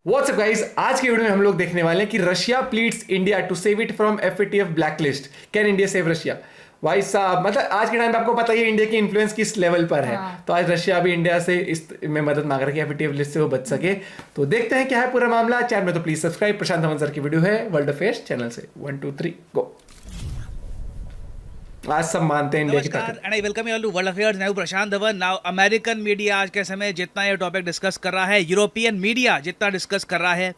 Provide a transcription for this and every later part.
WhatsApp guys, आज की video में हम लोग देखने वाले हैं कि Russia pleads India to save it from FATF blacklist. Can India save Russia? भाई साहब, मतलब आज के टाइम पे आपको पता ही है इंडिया की इन्फ्लुएंस किस लेवल पर है। तो आज रशिया भी इंडिया से इस में मदद मांग रहा है कि एफएटीएफ लिस्ट से वो बच सके। तो देखते हैं क्या है पूरा मामला। चैनल में तो please subscribe. Prashant Aman sir की वीडियो है वर्ल्ड अफेयर्स चैनल से। 1 2 3 गो। आज सब मानते हैं इंडिया की ताकत। And I welcome you all to world affairs. Now Prashant Dhawan. Now American media आज के समय जितना ये टॉपिक डिस्कस कर रहा है, यूरोपियन मीडिया जितना डिस्कस कर रहा है,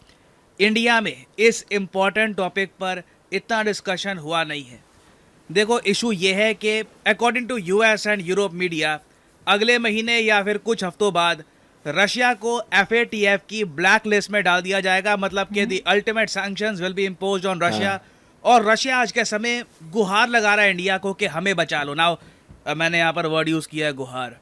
इंडिया में इस इम्पॉर्टेंट टॉपिक पर इतना डिस्कशन हुआ नहीं है। देखो, इशू ये है कि according to US and Europe media अगले महीने या फिर कुछ हफ्तों बाद रशिया को एफएटीएफ की ब्लैक लिस्ट में डाल दिया जाएगा। मतलब कि the ultimate sanctions will be imposed on Russia. और रशिया आज के समय गुहार लगा रहा है इंडिया को कि हमें बचा लो। नाउ मैंने यहाँ पर वर्ड यूज़ किया है गुहार।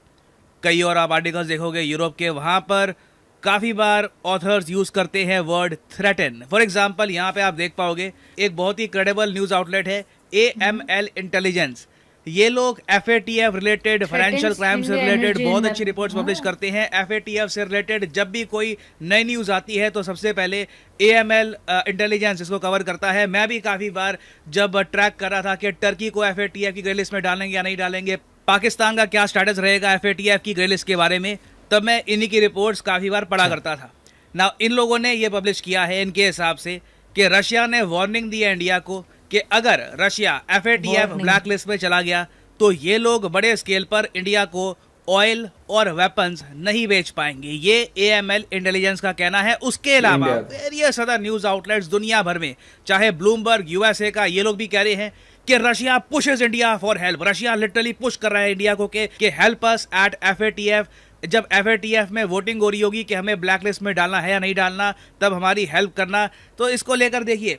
कई और आप आर्टिकल्स देखोगे यूरोप के, वहाँ पर काफ़ी बार ऑथर्स यूज़ करते हैं वर्ड थ्रेटन। फॉर एग्जांपल यहाँ पे आप देख पाओगे एक बहुत ही क्रेडिबल न्यूज़ आउटलेट है AML इंटेलिजेंस। ये लोग एफएटीएफ रिलेटेड, फाइनेंशियल क्राइम से रिलेटेड बहुत अच्छी रिपोर्ट्स पब्लिश करते हैं। एफएटीएफ से रिलेटेड जब भी कोई नई न्यूज़ आती है तो सबसे पहले AML इंटेलिजेंस इसको कवर करता है। मैं भी काफ़ी बार जब ट्रैक कर रहा था कि टर्की को एफएटीएफ की ग्रे लिस्ट में डालेंगे या नहीं डालेंगे, पाकिस्तान का क्या स्टेटस रहेगा एफएटीएफ की ग्रे लिस्ट के बारे में, तब मैं इन्हीं की रिपोर्ट्स काफ़ी बार पढ़ा करता था ना। इन लोगों ने ये पब्लिश किया है इनके हिसाब से कि रशिया ने वार्निंग दी है इंडिया को कि अगर रशिया एफएटीएफ ब्लैक लिस्ट में चला गया तो ये लोग बड़े स्केल पर इंडिया को ऑयल और वेपन्स नहीं बेच पाएंगे। ये AML इंटेलिजेंस का कहना है। उसके अलावा वेरियस अदर न्यूज़ आउटलेट्स दुनिया भर में, चाहे ब्लूमबर्ग USA का, ये लोग भी कह रहे हैं कि Russia pushes India for help. Russia literally push कर रहा है इंडिया को कि हेल्प अस एट एफएटीएफ। जब एफएटीएफ में वोटिंग हो रही होगी कि हमें ब्लैक लिस्ट में डालना है या नहीं डालना, तब हमारी हेल्प करना। तो इसको लेकर देखिए,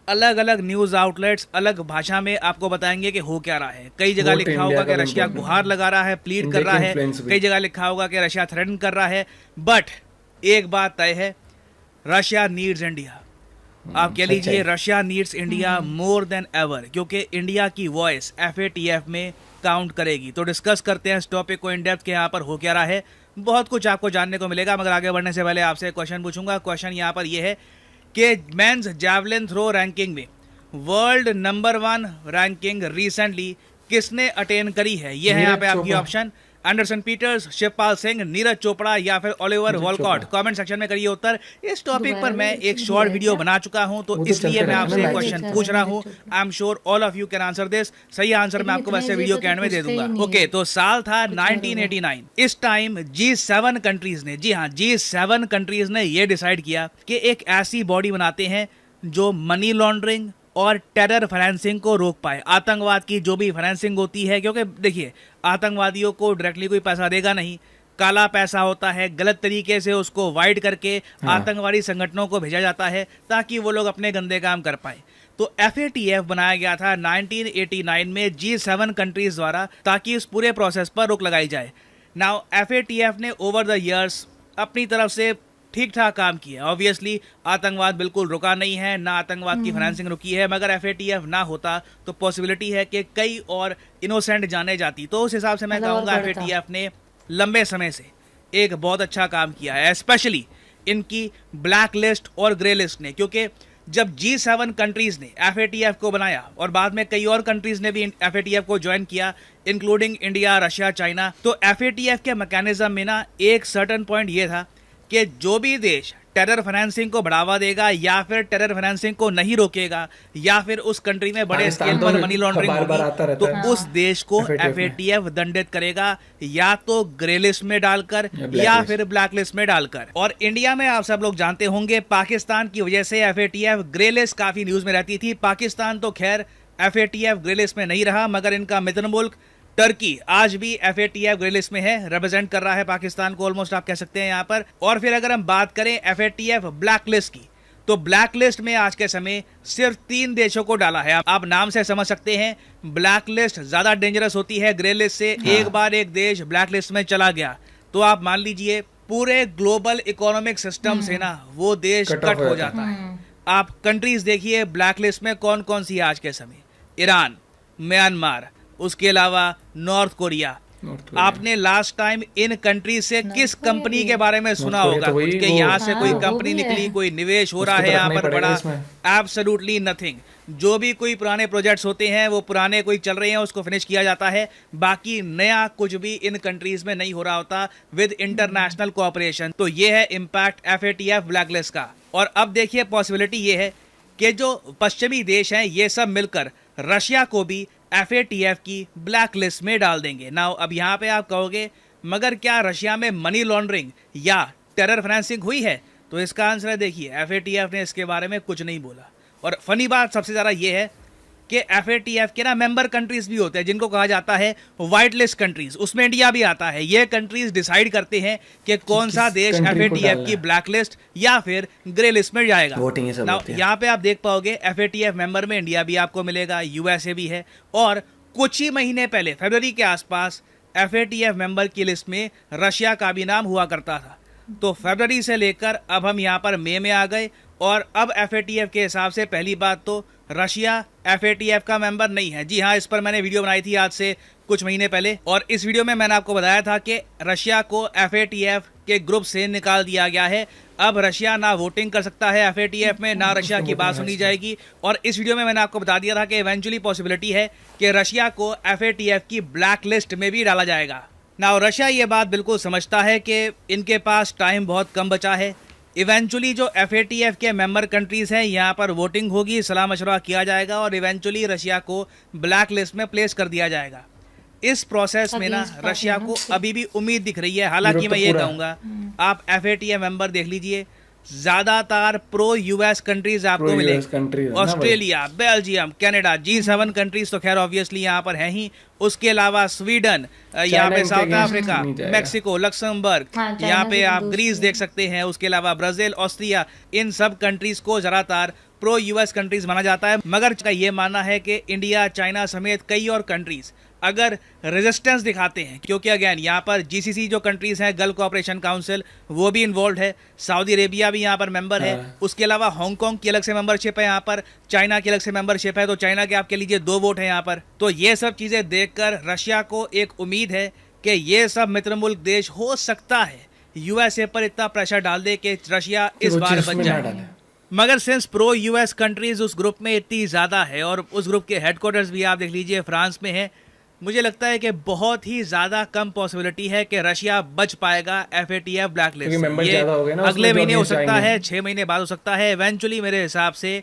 अलग अलग न्यूज़ आउटलेट्स अलग भाषा में आपको बताएंगे कि हो क्या रहा है। कई जगह लिखा होगा कि रशिया गुहार लगा रहा है, प्लीड कर रहा है। कई जगह लिखा होगा कि रशिया थ्रेटन कर रहा है। बट एक बात तय है, रशिया नीड्स इंडिया। आप कह लीजिए Russia needs India more than ever, क्योंकि इंडिया की वॉइस एफएटीएफ में काउंट करेगी। तो डिस्कस करते हैं इस टॉपिक को इन डेप्थ के यहाँ पर हो क्या रहा है। बहुत कुछ आपको जानने को मिलेगा, मगर आगे बढ़ने से पहले आपसे क्वेश्चन पूछूंगा। क्वेश्चन यहाँ पर यह है कि मेंस जैवलिन थ्रो रैंकिंग में वर्ल्ड नंबर 1 रैंकिंग रिसेंटली किसने अटेन करी है? ये है यहाँ पे आपकी option. Anderson Peters, Shivpal Singh, Neeraj Chopra या फिर ओलिवर वॉलकॉट। कमेंट सेक्शन में करिए उत्तर। इस टॉपिक पर मैं एक शॉर्ट वीडियो बना चुका हूं, तो इसलिए मैं आपसे एक क्वेश्चन पूछ रहा हूं। I am sure all of you can answer this. सही आंसर मैं आपको वैसे वीडियो के एंड में दे दूंगा। ओके, तो साल था 1989। इस टाइम G7 कंट्रीज ने, जी हाँ, G7 कंट्रीज ने ये डिसाइड किया कि एक ऐसी बॉडी बनाते हैं जो मनी लॉन्ड्रिंग और टेरर फाइनेंसिंग को रोक पाए। आतंकवाद की जो भी फाइनेंसिंग होती है, क्योंकि देखिए आतंकवादियों को डायरेक्टली कोई पैसा देगा नहीं, काला पैसा होता है, गलत तरीके से उसको वाइड करके आतंकवादी संगठनों को भेजा जाता है ताकि वो लोग अपने गंदे काम कर पाए। तो एफएटीएफ बनाया गया था 1989 में G7 कंट्रीज द्वारा, ताकि इस पूरे प्रोसेस पर रोक लगाई जाए। नाउ एफएटीएफ ने ओवर द ईयर्स अपनी तरफ से ठीक ठाक काम किया। ऑब्वियसली आतंकवाद बिल्कुल रुका नहीं है, ना आतंकवाद की फाइनेंसिंग रुकी है, मगर एफएटीएफ ना होता तो पॉसिबिलिटी है कि कई और इनोसेंट जाने जाती। तो उस हिसाब से मैं कहूँगा एफएटीएफ ने लंबे समय से एक बहुत अच्छा काम किया है, स्पेशली इनकी ब्लैक लिस्ट और ग्रे लिस्ट ने। क्योंकि जब G7 कंट्रीज ने एफएटीएफ को बनाया और बाद में कई और कंट्रीज ने भी एफएटीएफ को ज्वाइन किया, इंक्लूडिंग इंडिया, रशिया, चाइना, तो एफएटीएफ के मैकेनिज्म में ना एक सर्टेन पॉइंट ये था कि जो भी देश टेरर फाइनेंसिंग को बढ़ावा देगा या फिर टेरर फाइनेंसिंग को नहीं रोकेगा या फिर उस कंट्री में बड़े स्केल पर मनी लॉन्ड्रिंग होगी, तो उस देश को एफएटीएफ दंडित करेगा, या तो ग्रे लिस्ट में डालकर या फिर ब्लैक लिस्ट में डालकर। और इंडिया में आप सब लोग जानते होंगे पाकिस्तान की वजह से एफएटीएफ ग्रे लिस्ट काफी न्यूज में रहती थी। पाकिस्तान तो खैर एफएटीएफ ग्रे लिस्ट में नहीं रहा, मगर इनका मित्र मुल्क टर्की आज भी एफएटीएफ ग्रे लिस्ट में है, रिप्रेजेंट कर रहा है पाकिस्तान को ऑलमोस्ट, आप कह सकते हैं यहाँ पर। और फिर अगर हम बात करें एफएटीएफ ब्लैक लिस्ट की, तो ब्लैक लिस्ट में आज के समय सिर्फ 3 देशों को डाला है। आप नाम से समझ सकते हैं ब्लैक लिस्ट ज्यादा डेंजरस होती है ग्रे लिस्ट से। एक बार एक देश ब्लैक लिस्ट में चला गया तो आप मान लीजिए पूरे ग्लोबल इकोनॉमिक सिस्टम से ना वो देश कट हो जाता है। आप कंट्रीज देखिए ब्लैक लिस्ट में कौन कौन सी है आज के समय। ईरान, म्यांमार, उसके अलावा नॉर्थ कोरिया, आपने लास्ट टाइम इन कंट्री से किस कंपनी के बारे में सुना होगा कि यहाँ से कोई कंपनी निकली, कोई निवेश हो रहा है यहाँ पर बड़ा? Absolutely nothing. जो भी कोई पुराने प्रोजेक्ट्स होते हैं वो पुराने कोई चल रहे हैं उसको फिनिश किया जाता है, बाकी नया कुछ भी इन कंट्रीज में नहीं हो रहा होता विद इंटरनेशनल कोऑपरेशन। तो ये है इम्पैक्ट FATF ब्लैकलिस्ट का। और अब देखिए पॉसिबिलिटी ये है कि जो पश्चिमी देश हैं ये सब मिलकर रशिया को भी FATF की ब्लैक लिस्ट में डाल देंगे। नाउ अब यहाँ पे आप कहोगे मगर क्या रशिया में मनी लॉन्ड्रिंग या टेरर फाइनेंसिंग हुई है? तो इसका आंसर है देखिए FATF ने इसके बारे में कुछ नहीं बोला। और फनी बात सबसे ज़्यादा ये है कि FATF के ना मेंबर कंट्रीज भी होते हैं जिनको कहा जाता है वाइट लिस्ट कंट्रीज, उसमें इंडिया भी आता है। ये कंट्रीज डिसाइड करते हैं कि कौन सा देश FATF की ब्लैक लिस्ट या फिर ग्रे लिस्ट में जाएगा। यहाँ पे आप देख पाओगे FATF मेंबर में इंडिया भी आपको मिलेगा, USA भी है। और कुछ ही महीने पहले फरवरी के आसपास FATF मेंबर की लिस्ट में रशिया का भी नाम हुआ करता था। तो फरवरी से लेकर अब हम यहाँ पर मई में आ गए और अब FATF के हिसाब से पहली बात तो रशिया FATF का मेंबर नहीं है। जी हाँ, इस पर मैंने वीडियो बनाई थी आज से कुछ महीने पहले और इस वीडियो में मैंने आपको बताया था कि रशिया को FATF के ग्रुप से निकाल दिया गया है। अब रशिया ना वोटिंग कर सकता है FATF में, ना रशिया की बात सुनी जाएगी। और इस वीडियो में मैंने आपको बता दिया था कि इवेंचुअली पॉसिबिलिटी है कि रशिया को FATF की ब्लैक लिस्ट में भी डाला जाएगा। ना रशिया ये बात बिल्कुल समझता है कि इनके पास टाइम बहुत कम बचा है। इवेंचुअली जो FATF के मेंबर कंट्रीज़ हैं यहाँ पर वोटिंग होगी, सलाह मशवरा किया जाएगा और इवेंचुअली रशिया को ब्लैक लिस्ट में प्लेस कर दिया जाएगा। इस प्रोसेस में ना रशिया को अभी भी उम्मीद दिख रही है। हालांकि मैं ये कहूँगा आप FATF मेंबर देख लीजिए, ज़्यादातर प्रो US कंट्रीज आपको मिलेंगे। Australia, Belgium, Canada, G7 countries तो खैर ऑब्वियसली यहाँ पर हैं ही। उसके अलावा स्वीडन, यहाँ पे साउथ अफ्रीका, मेक्सिको, लक्समबर्ग, यहाँ पे आप ग्रीस देख सकते हैं। उसके अलावा ब्राजील, ऑस्ट्रिया, इन सब कंट्रीज को ज़्यादातर प्रो US कंट्रीज माना जाता है। मगर का ये मानना है कि इंडिया, चाइना समेत कई और कंट्रीज अगर रेजिस्टेंस दिखाते हैं, क्योंकि अगेन यहाँ पर GCC जो कंट्रीज हैं, गल्फ कोऑपरेशन काउंसिल, वो भी इन्वॉल्व है, सऊदी अरेबिया भी यहाँ पर मेंबर है। उसके अलावा हांगकांग की अलग से मेंबरशिप है यहाँ पर, चाइना की अलग से मेंबरशिप है। तो चाइना के आप कह लीजिए 2 वोट है यहाँ पर। तो ये सब चीज़ें देखकर रशिया को एक उम्मीद है कि ये सब मित्र मुल्क देश हो सकता है USA पर इतना प्रेशर डाल दे कि रशिया इस बार बच जाए। मगर सिंस प्रो US कंट्रीज उस ग्रुप में इतनी ज़्यादा है और उस ग्रुप के हेडक्वार्टर्स भी आप देख लीजिए फ्रांस में है, मुझे लगता है कि बहुत ही ज़्यादा कम पॉसिबिलिटी है कि रशिया बच पाएगा FATF ब्लैक लिस्ट। ये अगले महीने हो सकता है, 6 महीने बाद हो सकता है। इवेंचुअली मेरे हिसाब से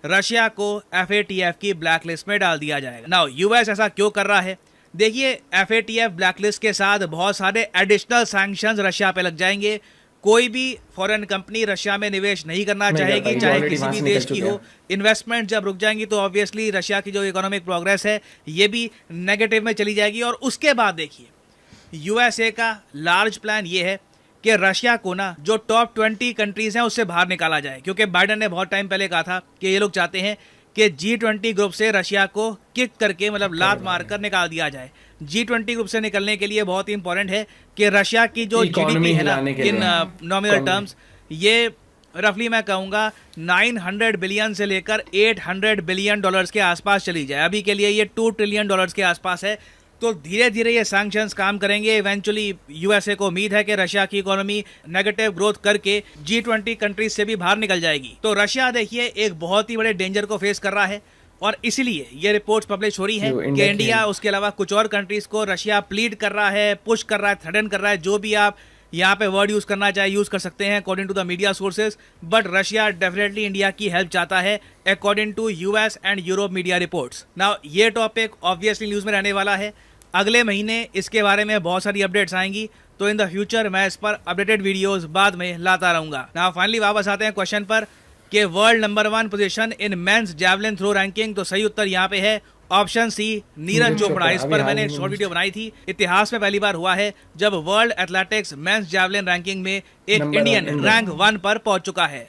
रशिया को FATF की ब्लैक लिस्ट में डाल दिया जाएगा। नाउ US ऐसा क्यों कर रहा है? देखिए FATF ब्लैक लिस्ट के साथ बहुत सारे एडिशनल सैंक्शंस रशिया पे लग जाएंगे। कोई भी फॉरेन कंपनी रशिया में निवेश नहीं करना चाहेगी, चाहे किसी भी देश की हो। इन्वेस्टमेंट जब रुक जाएंगी तो ऑब्वियसली रशिया की जो इकोनॉमिक प्रोग्रेस है ये भी नेगेटिव में चली जाएगी। और उसके बाद देखिए USA का लार्ज प्लान ये है कि रशिया को ना जो टॉप 20 कंट्रीज हैं उससे बाहर निकाला जाए, क्योंकि बाइडन ने बहुत टाइम पहले कहा था कि ये लोग चाहते हैं कि G20 ग्रुप से रशिया को किक करके, मतलब लात मारकर निकाल दिया जाए। G20 ग्रुप से निकलने के लिए बहुत ही इंपॉर्टेंट है कि रशिया की जो GDP है ना इन नॉमिनल टर्म्स, ये रफली मैं कहूँगा 900 बिलियन से लेकर 800 बिलियन डॉलर्स के आसपास चली जाए। अभी के लिए ये 2 ट्रिलियन डॉलर्स के आसपास है। तो धीरे धीरे ये सैंक्शंस काम करेंगे। इवेंचुअली USA को उम्मीद है कि रशिया की इकोनॉमी नेगेटिव ग्रोथ करके G20 कंट्रीज से भी बाहर निकल जाएगी। तो रशिया देखिए एक बहुत ही बड़े डेंजर को फेस कर रहा है और इसीलिए ये रिपोर्ट्स पब्लिश हो रही हैं कि इंडिया, उसके अलावा कुछ और कंट्रीज को रशिया प्लीड कर रहा है, पुश कर रहा है, थ्रेटन कर रहा है। जो भी आप यहाँ पे वर्ड यूज करना चाहे यूज कर सकते हैं according to the media sources. But Russia definitely India की हेल्प चाहता है according to US and Europe media reports. Now ये टॉपिक ऑब्वियसली न्यूज में रहने वाला है। अगले महीने इसके बारे में बहुत सारी अपडेट्स आएंगी, तो इन द फ्यूचर मैं इस पर अपडेटेड वीडियोस बाद में लाता रहूंगा। नाउ फाइनली वापस आते हैं क्वेश्चन पर कि world number 1 position in men's javelin throw ranking. तो सही उत्तर यहाँ पे है ऑप्शन सी, नीरज चोपड़ा। इस पर मैंने शॉर्ट वीडियो बनाई थी। इतिहास में पहली बार हुआ है जब world athletics men's javelin ranking में एक इंडियन रैंक 1 पर पहुंच चुका है।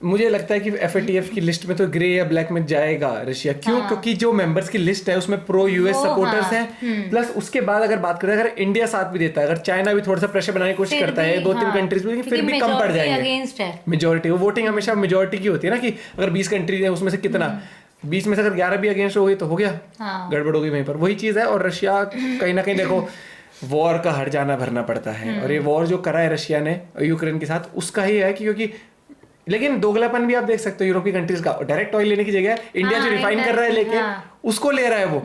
मुझे लगता है कि FATF की लिस्ट में तो ग्रे या ब्लैक में जाएगा रशिया। क्यों? क्योंकि जो मेंबर्स की लिस्ट है उसमें प्रो US सपोर्टर्स हैं। प्लस उसके बाद अगर बात करें, अगर इंडिया साथ भी देता है, अगर चाइना भी थोड़ा सा प्रेशर बनाने की कोशिश करता है, 2-3 कंट्रीज में, फिर भी कम पड़ जाएंगे। मेजोरिटी, वो वोटिंग हमेशा मेजोरिटी की होती है ना, कि अगर 20 कंट्रीज है उसमें से कितना बीच में से अगर 11 भी अगेंस्ट हो गई तो हो गया, हाँ। गड़बड़ हो गई वहीं पर। वही चीज़ है। और रशिया कहीं ना कहीं देखो वॉर का हर जाना भरना पड़ता है, और ये वॉर जो करा है रशिया ने यूक्रेन के साथ उसका ही है कि क्योंकि लेकिन दोगलापन भी आप देख सकते हो यूरोपीय कंट्रीज का। डायरेक्ट ऑयल लेने की जगह इंडिया जो रिफाइन कर रहा है लेके उसको ले रहा है वो।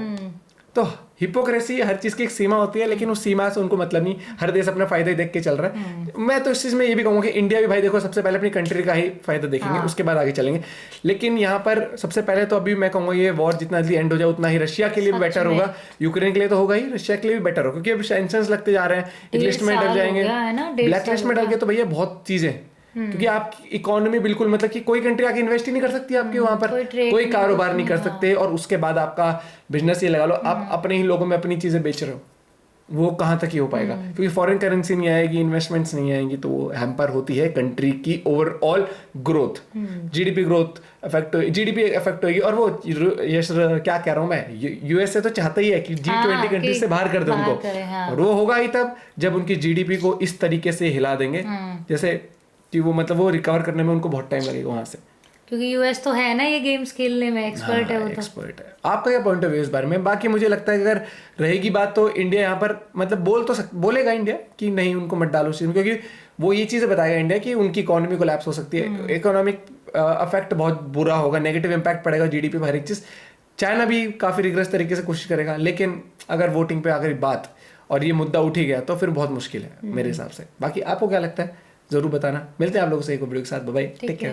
तो हिपोक्रेसी, हर चीज की एक सीमा होती है, लेकिन उस सीमा से उनको मतलब नहीं, हर देश अपना फायदा ही देख के चल रहा है। मैं तो इस चीज में ये भी कहूंगा कि इंडिया भी भाई देखो सबसे पहले अपनी कंट्री का ही फायदा देखेंगे, उसके बाद आगे चलेंगे। लेकिन यहाँ पर सबसे पहले तो अभी मैं कहूंगा ये वॉर जितना जल्दी एंड हो जाए उतना ही रशिया के लिए भी बेटर होगा, यूक्रेन के लिए तो होगा ही, रशिया के लिए भी बेटर होगा, क्योंकि अब सैंक्शंस लगते जा रहे हैं, लिस्ट में डल जाएंगे, ब्लैक लिस्ट में डल गए तो भैया बहुत चीजें, क्योंकि आपकी इकोनॉमी बिल्कुल मतलब कि कोई कंट्री आके इन्वेस्ट ही नहीं कर सकती आपके वहां पर, कोई कारोबार नहीं कर सकते। और उसके बाद आपका बिजनेस ये लगा लो, आप अपने ही लोगों में अपनी चीजें बेच रहे हो, वो कहाँ तक ही हो पाएगा, क्योंकि फॉरेन करेंसी नहीं आएगी, इन्वेस्टमेंट्स नहीं आएंगी, तो वो हैम्पर होती है कंट्री की overall growth, GDP growth effect, GDP effect होगी। और वो यश क्या कह रहा हूँ मैं, यूएसए तो चाहता ही है कि G20 कंट्री से बाहर कर दे उनको, और वो होगा ही तब जब उनकी जीडीपी को इस तरीके से हिला देंगे जैसे कि वो मतलब वो रिकवर करने में उनको बहुत टाइम लगेगा वहां से, क्योंकि यूएस तो है ना ये गेम्स खेलने में एक्सपर्ट है वो तो। एक्सपर्ट है। आपका क्या पॉइंट ऑफ व्यू इस बारे में? बाकी मुझे लगता है कि अगर रहेगी बात तो इंडिया यहाँ पर मतलब बोलेगा इंडिया कि नहीं उनको मत डालो सीजन, क्योंकि वो ये चीजें बताएगा इंडिया कि उनकी इकोनॉमी कोलैप्स हो सकती है, इकोनॉमिक इफेक्ट बहुत बुरा होगा, नेगेटिव इंपैक्ट पड़ेगा जीडीपी पर, हर एक चीज। चाइना भी काफी रिग्रेस तरीके से कोशिश करेगा, लेकिन अगर वोटिंग पे अगर बात और ये मुद्दा उठ ही गया तो फिर बहुत मुश्किल है मेरे हिसाब से। बाकी आपको क्या लगता है जरूर बताना। मिलते हैं आप लोगों से एक वीडियो के साथ। Bye bye, take care.